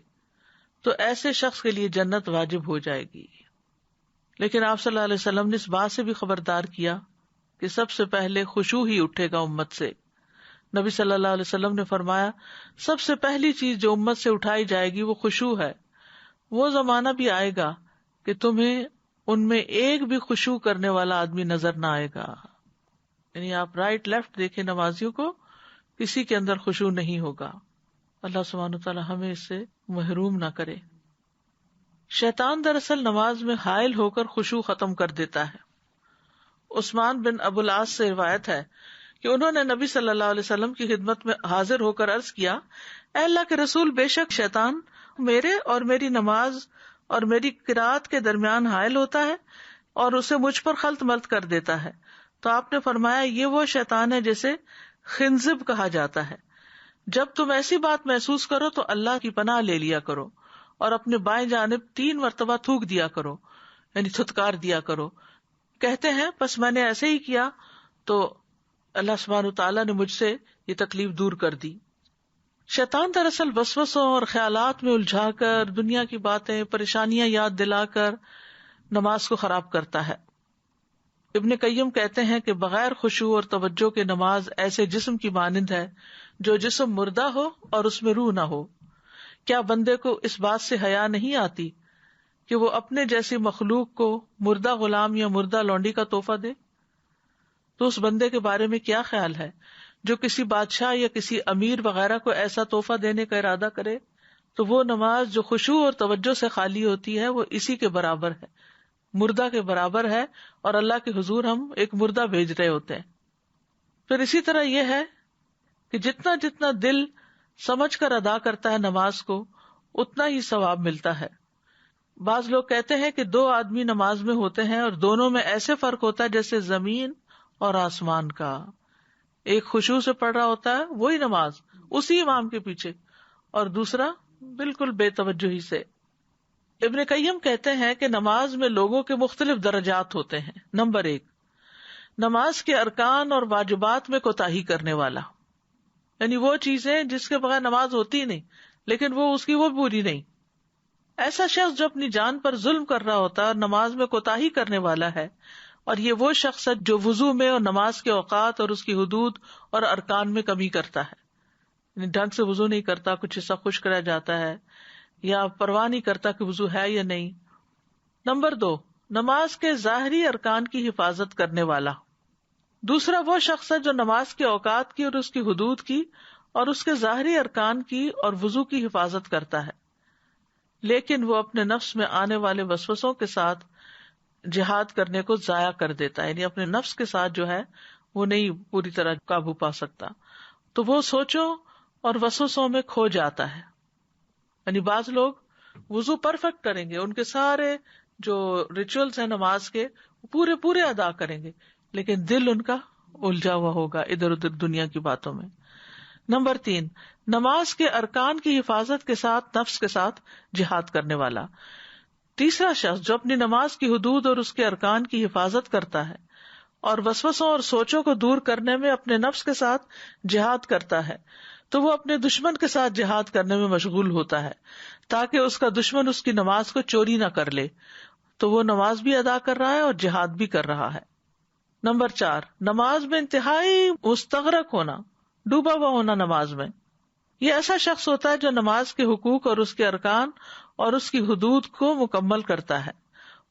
تو ایسے شخص کے لیے جنت واجب ہو جائے گی. لیکن آپ صلی اللہ علیہ وسلم نے اس بات سے بھی خبردار کیا کہ سب سے پہلے خشوع ہی اٹھے گا امت سے. نبی صلی اللہ علیہ وسلم نے فرمایا سب سے پہلی چیز جو امت سے اٹھائی جائے گی وہ خشوع ہے. وہ زمانہ بھی آئے گا کہ تمہیں ان میں ایک بھی خشوع کرنے والا آدمی نظر نہ آئے گا. یعنی آپ رائٹ لیفٹ دیکھیں نمازیوں کو, کسی کے اندر خشوع نہیں ہوگا. اللہ سبحانہ وتعالی ہمیں اس سے محروم نہ کرے. شیطان دراصل نماز میں حائل ہو کر خشوع ختم کر دیتا ہے. عثمان بن ابو العاص سے روایت ہے کہ انہوں نے نبی صلی اللہ علیہ وسلم کی خدمت میں حاضر ہو کر عرض کیا اے اللہ کے رسول, بے شک شیطان میرے اور میری نماز اور میری قرات کے درمیان حائل ہوتا ہے اور اسے مجھ پر خلط ملط کر دیتا ہے. تو آپ نے فرمایا یہ وہ شیطان ہے جسے خنزب کہا جاتا ہے. جب تم ایسی بات محسوس کرو تو اللہ کی پناہ لے لیا کرو اور اپنے بائیں جانب 3 مرتبہ تھوک دیا کرو, یعنی تھتکار دیا کرو. کہتے ہیں پس میں نے ایسے ہی کیا تو اللہ سبحانہ تعالیٰ نے مجھ سے یہ تکلیف دور کر دی. شیطان دراصل وسوسوں اور خیالات میں الجھا کر دنیا کی باتیں, پریشانیاں یاد دلا کر نماز کو خراب کرتا ہے. ابن قیم کہتے ہیں کہ بغیر خشوع اور توجہ کے نماز ایسے جسم کی مانند ہے جو جسم مردہ ہو اور اس میں روح نہ ہو. کیا بندے کو اس بات سے حیا نہیں آتی کہ وہ اپنے جیسی مخلوق کو مردہ غلام یا مردہ لونڈی کا تحفہ دے؟ تو اس بندے کے بارے میں کیا خیال ہے جو کسی بادشاہ یا کسی امیر وغیرہ کو ایسا تحفہ دینے کا ارادہ کرے؟ تو وہ نماز جو خشوع اور توجہ سے خالی ہوتی ہے وہ اسی کے برابر ہے, مردہ کے برابر ہے, اور اللہ کے حضور ہم ایک مردہ بھیج رہے ہوتے ہیں. پھر اسی طرح یہ ہے کہ جتنا جتنا دل سمجھ کر ادا کرتا ہے نماز کو اتنا ہی ثواب ملتا ہے. بعض لوگ کہتے ہیں کہ 2 آدمی نماز میں ہوتے ہیں اور دونوں میں ایسے فرق ہوتا ہے جیسے زمین اور آسمان کا. ایک خشوع سے پڑھ رہا ہوتا ہے وہی نماز اسی امام کے پیچھے، اور دوسرا بالکل بے توجہی سے. ابن قیم کہتے ہیں کہ نماز میں لوگوں کے مختلف درجات ہوتے ہیں. نمبر 1، نماز کے ارکان اور واجبات میں کوتاہی کرنے والا، یعنی وہ چیزیں جس کے بغیر نماز ہوتی نہیں لیکن وہ اس کی وہ پوری نہیں. ایسا شخص جو اپنی جان پر ظلم کر رہا ہوتا ہے اور نماز میں کوتاہی کرنے والا ہے، اور یہ وہ شخص ہے جو وضو میں اور نماز کے اوقات اور اس کی حدود اور ارکان میں کمی کرتا ہے، یعنی ڈھنگ سے وضو نہیں کرتا، کچھ حصہ خشک رہ جاتا ہے یا پرواہ نہیں کرتا کہ وضو ہے یا نہیں. نمبر 2، نماز کے ظاہری ارکان کی حفاظت کرنے والا. دوسرا وہ شخص ہے جو نماز کے اوقات کی اور اس کی حدود کی اور اس کے ظاہری ارکان کی اور وضو کی حفاظت کرتا ہے، لیکن وہ اپنے نفس میں آنے والے وسوسوں کے ساتھ جہاد کرنے کو ضائع کر دیتا ہے، یعنی اپنے نفس کے ساتھ جو ہے وہ نہیں پوری طرح قابو پا سکتا، تو وہ سوچوں اور وسوسوں میں کھو جاتا ہے. یعنی بعض لوگ وضو پرفیکٹ کریں گے، ان کے سارے جو ریچولز ہیں نماز کے پورے ادا کریں گے، لیکن دل ان کا الجھا ہوا ہوگا ادھر ادھر دنیا کی باتوں میں. نمبر 3، نماز کے ارکان کی حفاظت کے ساتھ نفس کے ساتھ جہاد کرنے والا. تیسرا شخص جو اپنی نماز کی حدود اور اس کے ارکان کی حفاظت کرتا ہے اور وسوسوں اور سوچوں کو دور کرنے میں اپنے نفس کے ساتھ جہاد کرتا ہے، تو وہ اپنے دشمن کے ساتھ جہاد کرنے میں مشغول ہوتا ہے تاکہ اس کا دشمن اس کی نماز کو چوری نہ کر لے. تو وہ نماز بھی ادا کر رہا ہے اور جہاد بھی کر رہا ہے. نمبر 4، نماز میں انتہائی مستغرق ہونا، ڈوبا ہوا ہونا نماز میں. یہ ایسا شخص ہوتا ہے جو نماز کے حقوق اور اس کے ارکان اور اس کی حدود کو مکمل کرتا ہے.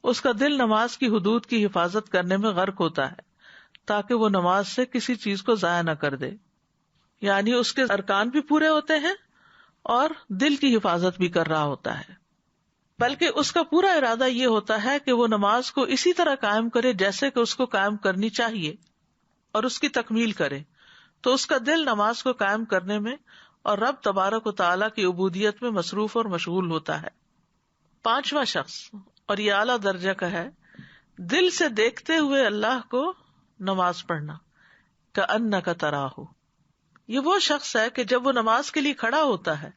اس کا دل نماز کی حدود کی حفاظت کرنے میں غرق ہوتا ہے تاکہ وہ نماز سے کسی چیز کو ضائع نہ کر دے، یعنی اس کے ارکان بھی پورے ہوتے ہیں اور دل کی حفاظت بھی کر رہا ہوتا ہے. بلکہ اس کا پورا ارادہ یہ ہوتا ہے کہ وہ نماز کو اسی طرح قائم کرے جیسے کہ اس کو قائم کرنی چاہیے اور اس کی تکمیل کرے. تو اس کا دل نماز کو قائم کرنے میں اور رب تبارک و تعالیٰ کی عبودیت میں مصروف اور مشغول ہوتا ہے. 5واں شخص، اور یہ اعلیٰ درجہ کا ہے، دل سے دیکھتے ہوئے اللہ کو نماز پڑھنا، کأنک تراہ. یہ وہ شخص ہے کہ جب وہ نماز کے لیے کھڑا ہوتا ہے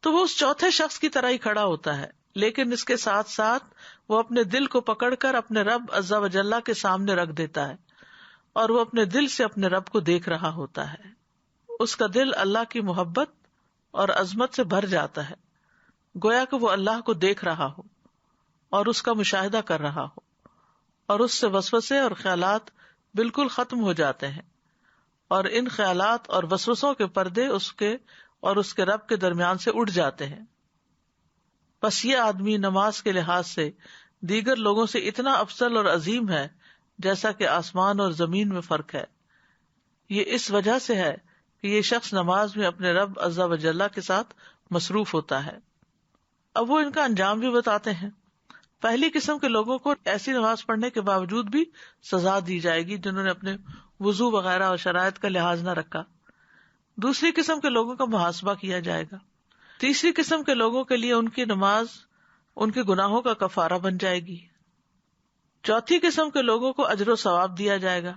تو وہ اس چوتھے شخص کی طرح ہی کھڑا ہوتا ہے، لیکن اس کے ساتھ ساتھ وہ اپنے دل کو پکڑ کر اپنے رب عز و جل کے سامنے رکھ دیتا ہے اور وہ اپنے دل سے اپنے رب کو دیکھ رہا ہوتا ہے. اس کا دل اللہ کی محبت اور عظمت سے بھر جاتا ہے، گویا کہ وہ اللہ کو دیکھ رہا ہو اور اس کا مشاہدہ کر رہا ہو، اور اس سے وسوسے اور خیالات بالکل ختم ہو جاتے ہیں اور ان خیالات اور وسوسوں کے پردے اس کے اور اس کے رب کے درمیان سے اٹھ جاتے ہیں. بس یہ آدمی نماز کے لحاظ سے دیگر لوگوں سے اتنا افضل اور عظیم ہے جیسا کہ آسمان اور زمین میں فرق ہے. یہ اس وجہ سے ہے کہ یہ شخص نماز میں اپنے رب عز و جل کے ساتھ مصروف ہوتا ہے. اب وہ ان کا انجام بھی بتاتے ہیں. پہلی قسم کے لوگوں کو ایسی نماز پڑھنے کے باوجود بھی سزا دی جائے گی جنہوں نے اپنے وضو وغیرہ اور شرائط کا لحاظ نہ رکھا. دوسری قسم کے لوگوں کا محاسبہ کیا جائے گا. تیسری قسم کے لوگوں کے لیے ان کی نماز ان کے گناہوں کا کفارہ بن جائے گی. چوتھی قسم کے لوگوں کو اجر و ثواب دیا جائے گا.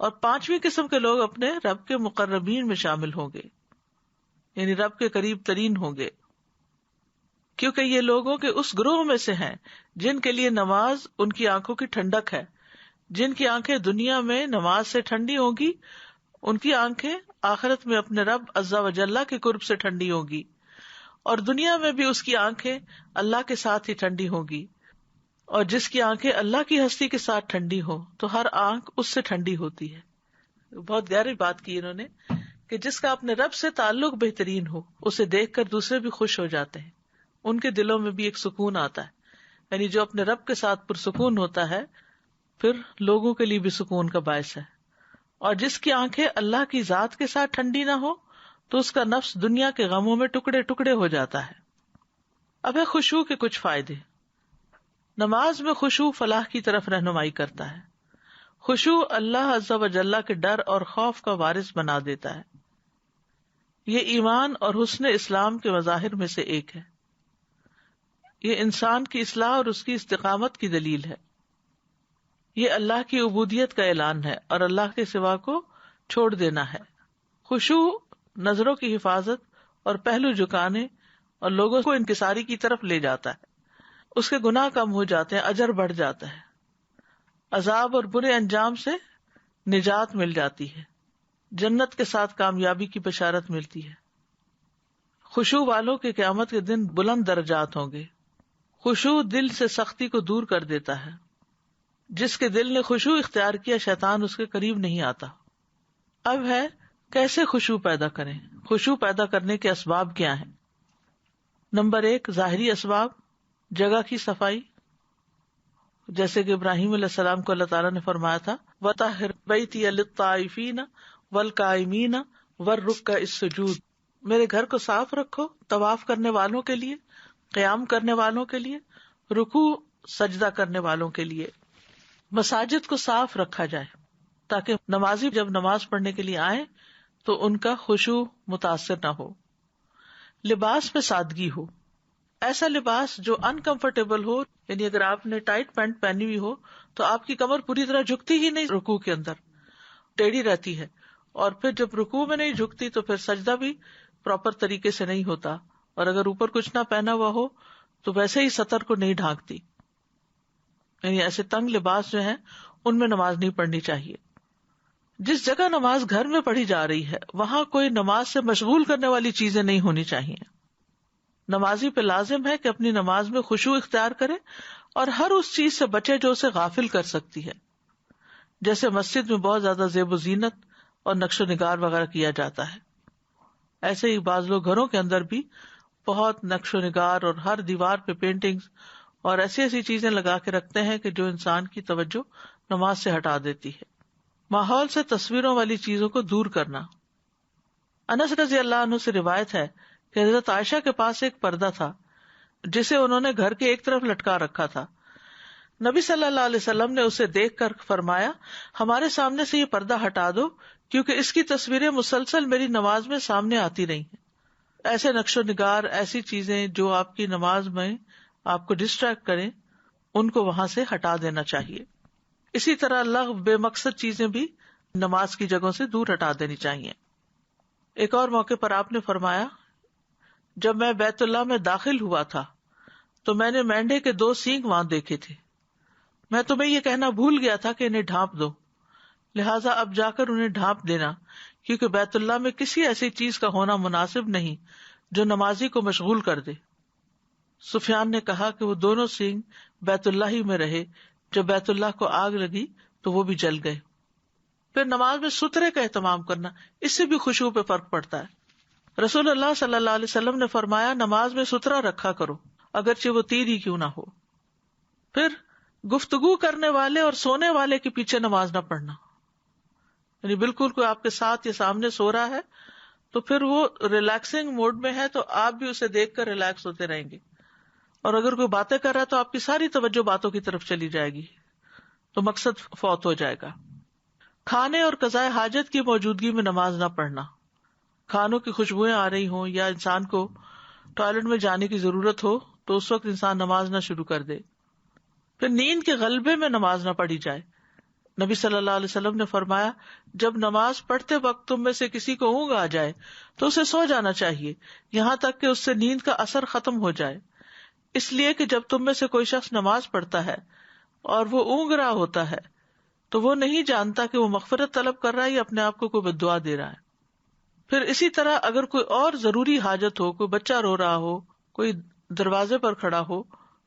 اور 5ویں قسم کے لوگ اپنے رب کے مقربین میں شامل ہوں گے، یعنی رب کے قریب ترین ہوں گے، کیونکہ یہ لوگوں کے اس گروہ میں سے ہیں جن کے لیے نماز ان کی آنکھوں کی ٹھنڈک ہے. جن کی آنکھیں دنیا میں نماز سے ٹھنڈی ہوں گی، ان کی آنکھیں آخرت میں اپنے رب عز و جل کے قرب سے ٹھنڈی ہوں گی، اور دنیا میں بھی اس کی آنکھیں اللہ کے ساتھ ہی ٹھنڈی ہوں گی. اور جس کی آنکھیں اللہ کی ہستی کے ساتھ ٹھنڈی ہو تو ہر آنکھ اس سے ٹھنڈی ہوتی ہے. بہت گہری بات کی انہوں نے کہ جس کا اپنے رب سے تعلق بہترین ہو، اسے دیکھ کر دوسرے بھی خوش ہو جاتے ہیں، ان کے دلوں میں بھی ایک سکون آتا ہے. یعنی جو اپنے رب کے ساتھ پرسکون ہوتا ہے پھر لوگوں کے لیے بھی سکون کا باعث ہے. اور جس کی آنکھیں اللہ کی ذات کے ساتھ ٹھنڈی نہ ہو تو اس کا نفس دنیا کے غموں میں ٹکڑے ٹکڑے ہو جاتا ہے. اب ہے خشوع کے کچھ فائدے. نماز میں خشوع فلاح کی طرف رہنمائی کرتا ہے. خشوع اللہ عز و جل کے ڈر اور خوف کا وارث بنا دیتا ہے. یہ ایمان اور حسن اسلام کے مظاہر میں سے ایک ہے. یہ انسان کی اصلاح اور اس کی استقامت کی دلیل ہے. یہ اللہ کی عبودیت کا اعلان ہے اور اللہ کے سوا کو چھوڑ دینا ہے. خشوع نظروں کی حفاظت اور پہلو جھکانے اور لوگوں کو انکساری کی طرف لے جاتا ہے. اس کے گناہ کم ہو جاتے ہیں، اجر بڑھ جاتا ہے، عذاب اور برے انجام سے نجات مل جاتی ہے، جنت کے ساتھ کامیابی کی بشارت ملتی ہے. خشوع والوں کے قیامت کے دن بلند درجات ہوں گے. خشوع دل سے سختی کو دور کر دیتا ہے. جس کے دل نے خشوع اختیار کیا شیطان اس کے قریب نہیں آتا. اب ہے کیسے خشوع پیدا کریں. خشوع پیدا کرنے کے اسباب کیا ہیں؟ نمبر 1، ظاہری اسباب، جگہ کی صفائی. جیسے کہ ابراہیم علیہ السلام کو اللہ تعالیٰ نے فرمایا تھا وَطَهِّرْ بَيْتِيَ لِلطَّائِفِينَ وَالْقَائِمِينَ وَالرُّكَّعِ السُّجُودِ، میرے گھر کو صاف رکھو طواف کرنے والوں کے لیے، قیام کرنے والوں کے لیے، رکوع سجدہ کرنے والوں کے لیے. مساجد کو صاف رکھا جائے تاکہ نمازی جب نماز پڑھنے کے لیے آئیں تو ان کا خشوع متاثر نہ ہو. لباس میں سادگی ہو، ایسا لباس جو انکمفرٹیبل ہو، یعنی اگر آپ نے ٹائٹ پینٹ پہنی ہوئی ہو تو آپ کی کمر پوری طرح جھکتی ہی نہیں، رکوع کے اندر ٹیڑھی رہتی ہے، اور پھر جب رکوع میں نہیں جھکتی تو پھر سجدہ بھی پراپر طریقے سے نہیں ہوتا، اور اگر اوپر کچھ نہ پہنا ہوا ہو تو ویسے ہی سطر کو نہیں ڈھانکتی. یعنی ایسے تنگ لباس جو ہیں ان میں نماز نہیں پڑھنی چاہیے. جس جگہ نماز گھر میں پڑھی جا رہی ہے وہاں کوئی نماز سے مشغول کرنے والی چیزیں نہیں ہونی چاہیے. نمازی پہ لازم ہے کہ اپنی نماز میں خشوع اختیار کرے اور ہر اس چیز سے بچے جو اسے غافل کر سکتی ہے. جیسے مسجد میں بہت زیادہ زیب و زینت اور نقش و نگار وغیرہ کیا جاتا ہے، ایسے ہی بعض لوگ گھروں کے اندر بھی بہت نقش و نگار اور ہر دیوار پہ پینٹنگز اور ایسی ایسی چیزیں لگا کے رکھتے ہیں کہ جو انسان کی توجہ نماز سے ہٹا دیتی ہے. ماحول سے تصویروں والی چیزوں کو دور کرنا. انس رضی اللہ عنہ سے روایت ہے کہ حضرت عائشہ کے پاس ایک پردہ تھا جسے انہوں نے گھر کے ایک طرف لٹکا رکھا تھا. نبی صلی اللہ علیہ وسلم نے اسے دیکھ کر فرمایا ہمارے سامنے سے یہ پردہ ہٹا دو کیونکہ اس کی تصویریں مسلسل میری نماز میں سامنے آتی رہی ہیں. ایسے نقش و نگار، ایسی چیزیں جو آپ کی نماز میں آپ کو ڈسٹریکٹ کریں ان کو وہاں سے ہٹا دینا چاہیے. اسی طرح اللہ بے مقصد چیزیں بھی نماز کی جگہوں سے دور ہٹا دینی چاہیے. ایک اور موقع پر آپ نے فرمایا جب میں بیت اللہ میں داخل ہوا تھا تو میں نے مینڈے کے 2 سینگ وہاں دیکھے تھے. میں تمہیں یہ کہنا بھول گیا تھا کہ انہیں ڈھانپ دو، لہٰذا اب جا کر انہیں ڈھانپ دینا کیونکہ بیت اللہ میں کسی ایسی چیز کا ہونا مناسب نہیں جو نمازی کو مشغول کر دے. سفیان نے کہا کہ وہ دونوں سینگ بیت اللہ ہی میں رہے. جب بیت اللہ کو آگ لگی تو وہ بھی جل گئے. پھر نماز میں سترے کا اہتمام کرنا، اس سے بھی خشوع پہ فرق پڑتا ہے. رسول اللہ صلی اللہ علیہ وسلم نے فرمایا نماز میں سترا رکھا کرو اگرچہ وہ تیر ہی کیوں نہ ہو. پھر گفتگو کرنے والے اور سونے والے کے پیچھے نماز نہ پڑھنا، یعنی بالکل کوئی آپ کے ساتھ یا سامنے سو رہا ہے تو پھر وہ ریلیکسنگ موڈ میں ہے تو آپ بھی اسے دیکھ کر ریلیکس ہوتے رہیں گے، اور اگر کوئی باتیں کر رہا ہے تو آپ کی ساری توجہ باتوں کی طرف چلی جائے گی تو مقصد فوت ہو جائے گا. کھانے اور قضاء حاجت کی موجودگی میں نماز نہ پڑھنا، کھانوں کی خوشبوئیں آ رہی ہوں یا انسان کو ٹوائلٹ میں جانے کی ضرورت ہو تو اس وقت انسان نماز نہ شروع کر دے. پھر نیند کے غلبے میں نماز نہ پڑھی جائے. نبی صلی اللہ علیہ وسلم نے فرمایا جب نماز پڑھتے وقت تم میں سے کسی کو اونگ آ جائے تو اسے سو جانا چاہیے یہاں تک کہ اس سے نیند کا اثر ختم ہو جائے، اس لیے کہ جب تم میں سے کوئی شخص نماز پڑھتا ہے اور وہ اونگ رہا ہوتا ہے تو وہ نہیں جانتا کہ وہ مغفرت طلب کر رہا ہے یا اپنے آپ کو کوئی بد دعا دے رہا ہے. پھر اسی طرح اگر کوئی اور ضروری حاجت ہو، کوئی بچہ رو رہا ہو، کوئی دروازے پر کھڑا ہو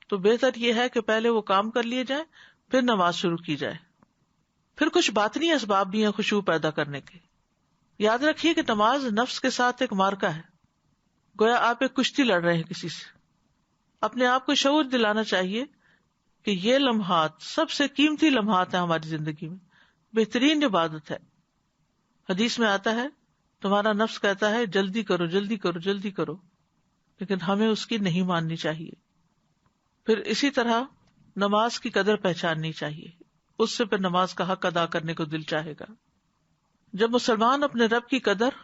تو بہتر یہ ہے کہ پہلے وہ کام کر لیے جائیں پھر نماز شروع کی جائے. پھر کچھ باطنی اسباب بھی ہیں خشوع پیدا کرنے کے. یاد رکھیے کہ نماز نفس کے ساتھ ایک معرکہ ہے، گویا آپ ایک کشتی لڑ رہے ہیں کسی سے. اپنے آپ کو شعور دلانا چاہیے کہ یہ لمحات سب سے قیمتی لمحات ہیں ہماری زندگی میں، بہترین عبادت ہے. حدیث میں آتا ہے تمہارا نفس کہتا ہے جلدی کرو جلدی کرو جلدی کرو، لیکن ہمیں اس کی نہیں ماننی چاہیے. پھر اسی طرح نماز کی قدر پہچاننی چاہیے. اس سے پھر نماز کا حق ادا کرنے کو دل چاہے گا. جب مسلمان اپنے رب کی قدر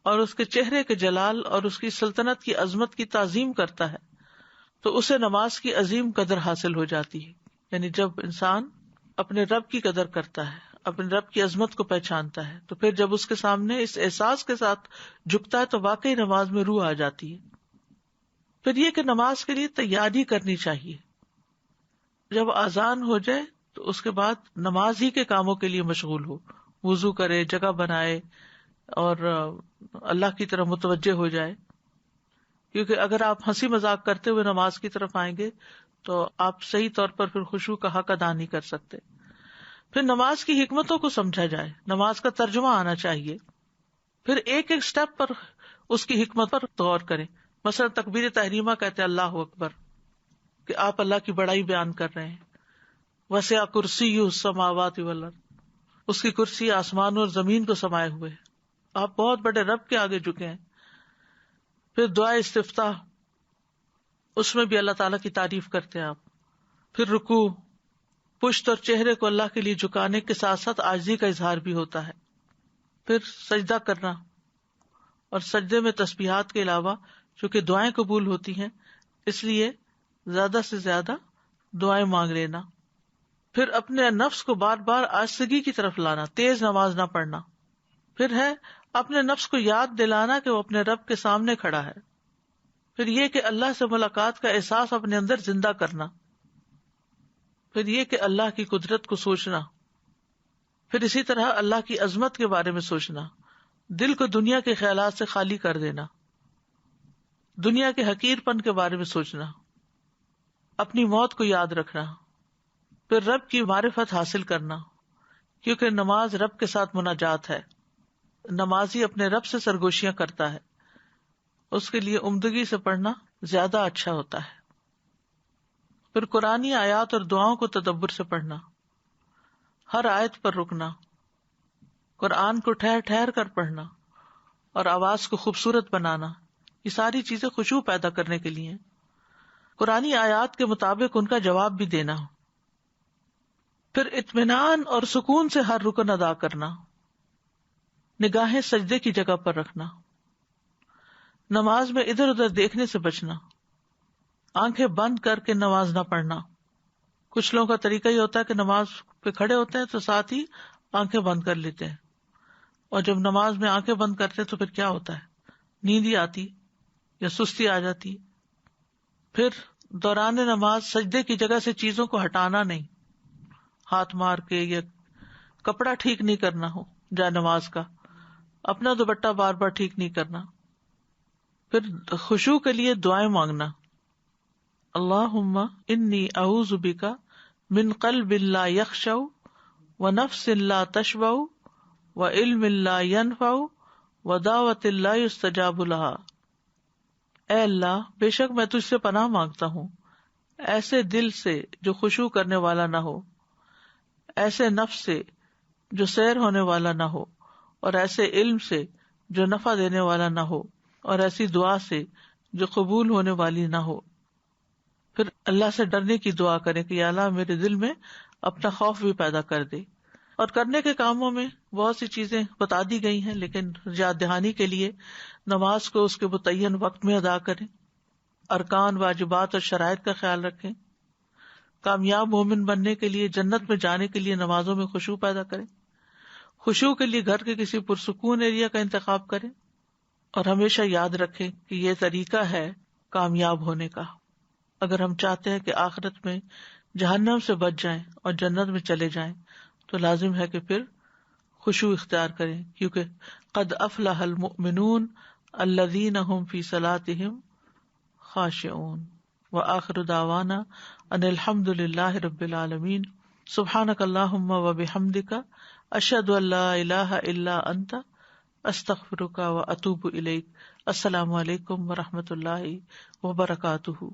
اور اس کے چہرے کے جلال اور اس کی سلطنت کی عظمت کی تعظیم کرتا ہے تو اسے نماز کی عظیم قدر حاصل ہو جاتی ہے. یعنی جب انسان اپنے رب کی قدر کرتا ہے، اپنے رب کی عظمت کو پہچانتا ہے، تو پھر جب اس کے سامنے اس احساس کے ساتھ جھکتا ہے تو واقعی نماز میں روح آ جاتی ہے. پھر یہ کہ نماز کے لیے تیاری کرنی چاہیے. جب اذان ہو جائے تو اس کے بعد نماز ہی کے کاموں کے لیے مشغول ہو، وضو کرے، جگہ بنائے اور اللہ کی طرف متوجہ ہو جائے. کیونکہ اگر آپ ہنسی مذاق کرتے ہوئے نماز کی طرف آئیں گے تو آپ صحیح طور پر پھر خشوع کا حق ادا نہیں کر سکتے. پھر نماز کی حکمتوں کو سمجھا جائے، نماز کا ترجمہ آنا چاہیے. پھر ایک ایک سٹیپ پر اس کی حکمت پر غور کریں. مثلا تکبیر تحریمہ کہتے ہیں اللہ اکبر، کہ آپ اللہ کی بڑائی بیان کر رہے ہیں. وسع کرسیہ السماوات والارض، اس کی کرسی آسمان اور زمین کو سمائے ہوئے، آپ بہت بڑے رب کے آگے جھکے ہیں. پھر دعا استفتاح، اس میں بھی اللہ تعالیٰ کی تعریف کرتے ہیں آپ. پھر رکوع، پشت اور چہرے کو اللہ کے لیے جھکانے کے ساتھ ساتھ عاجزی کا اظہار بھی ہوتا ہے. پھر سجدہ کرنا، اور سجدے میں تسبیحات کے علاوہ چونکہ دعائیں قبول ہوتی ہیں اس لیے زیادہ سے زیادہ دعائیں مانگ لینا. پھر اپنے نفس کو بار بار آہستگی کی طرف لانا، تیز نماز نہ پڑھنا. پھر ہے اپنے نفس کو یاد دلانا کہ وہ اپنے رب کے سامنے کھڑا ہے. پھر یہ کہ اللہ سے ملاقات کا احساس اپنے اندر زندہ کرنا. پھر یہ کہ اللہ کی قدرت کو سوچنا. پھر اسی طرح اللہ کی عظمت کے بارے میں سوچنا، دل کو دنیا کے خیالات سے خالی کر دینا، دنیا کے حقیر پن کے بارے میں سوچنا، اپنی موت کو یاد رکھنا. پھر رب کی معرفت حاصل کرنا، کیونکہ نماز رب کے ساتھ مناجات ہے. نمازی اپنے رب سے سرگوشیاں کرتا ہے، اس کے لیے عمدگی سے پڑھنا زیادہ اچھا ہوتا ہے. پھر قرآنی آیات اور دعاؤں کو تدبر سے پڑھنا، ہر آیت پر رکنا، قرآن کو ٹھہر ٹھہر کر پڑھنا اور آواز کو خوبصورت بنانا. یہ ساری چیزیں خشوع پیدا کرنے کے لیے. قرآنی آیات کے مطابق ان کا جواب بھی دینا. پھر اطمینان اور سکون سے ہر رکن ادا کرنا، نگاہیں سجدے کی جگہ پر رکھنا، نماز میں ادھر ادھر دیکھنے سے بچنا، آنکھیں بند کر کے نماز نہ پڑھنا. کچھ لوگوں کا طریقہ یہ ہوتا ہے کہ نماز پہ کھڑے ہوتے ہیں تو ساتھ ہی آنکھیں بند کر لیتے ہیں، اور جب نماز میں آنکھیں بند کرتے ہیں تو پھر کیا ہوتا ہے، نیند ہی آتی یا سستی آ جاتی. پھر دوران نماز سجدے کی جگہ سے چیزوں کو ہٹانا نہیں، ہاتھ مار کے یا کپڑا ٹھیک نہیں کرنا ہو جا نماز کا، اپنا دوپٹہ بار بار ٹھیک نہیں کرنا. پھر خشوع کے لیے دعائیں مانگنا، اللہم انی اعوذ بک من قلب لا یخشع ونفس لا تشبع وعلم لا ینفع ودعوۃ لا یستجاب لہا. اے اللہ، بے شک میں تجھ سے پناہ مانگتا ہوں ایسے دل سے جو خشوع کرنے والا نہ ہو، ایسے نفس سے جو سیر ہونے والا نہ ہو، اور ایسے علم سے جو نفع دینے والا نہ ہو، اور ایسی دعا سے جو قبول ہونے والی نہ ہو. پھر اللہ سے ڈرنے کی دعا کریں کہ یا اللہ میرے دل میں اپنا خوف بھی پیدا کر دے. اور کرنے کے کاموں میں بہت سی چیزیں بتا دی گئی ہیں، لیکن یاد دہانی کے لیے نماز کو اس کے متعین وقت میں ادا کریں، ارکان، واجبات اور شرائط کا خیال رکھیں. کامیاب مومن بننے کے لیے، جنت میں جانے کے لیے نمازوں میں خشوع پیدا کریں. خشوع کے لیے گھر کے کسی پرسکون ایریا کا انتخاب کریں، اور ہمیشہ یاد رکھیں کہ یہ طریقہ ہے کامیاب ہونے کا. اگر ہم چاہتے ہیں کہ آخرت میں جہنم سے بچ جائیں اور جنت میں چلے جائیں تو لازم ہے کہ پھر خشوع اختیار کریں، کیونکہ قد افلح المؤمنون الذین هم فی صلاتهم خاشعون. وآخر دعوانا ان الحمد للہ رب العالمین. سبحانک اللہم وبحمدک اشہد ان لا الہ الا انت استغفرک واتوب الیک. السلام علیکم ورحمۃ اللہ وبرکاتہ.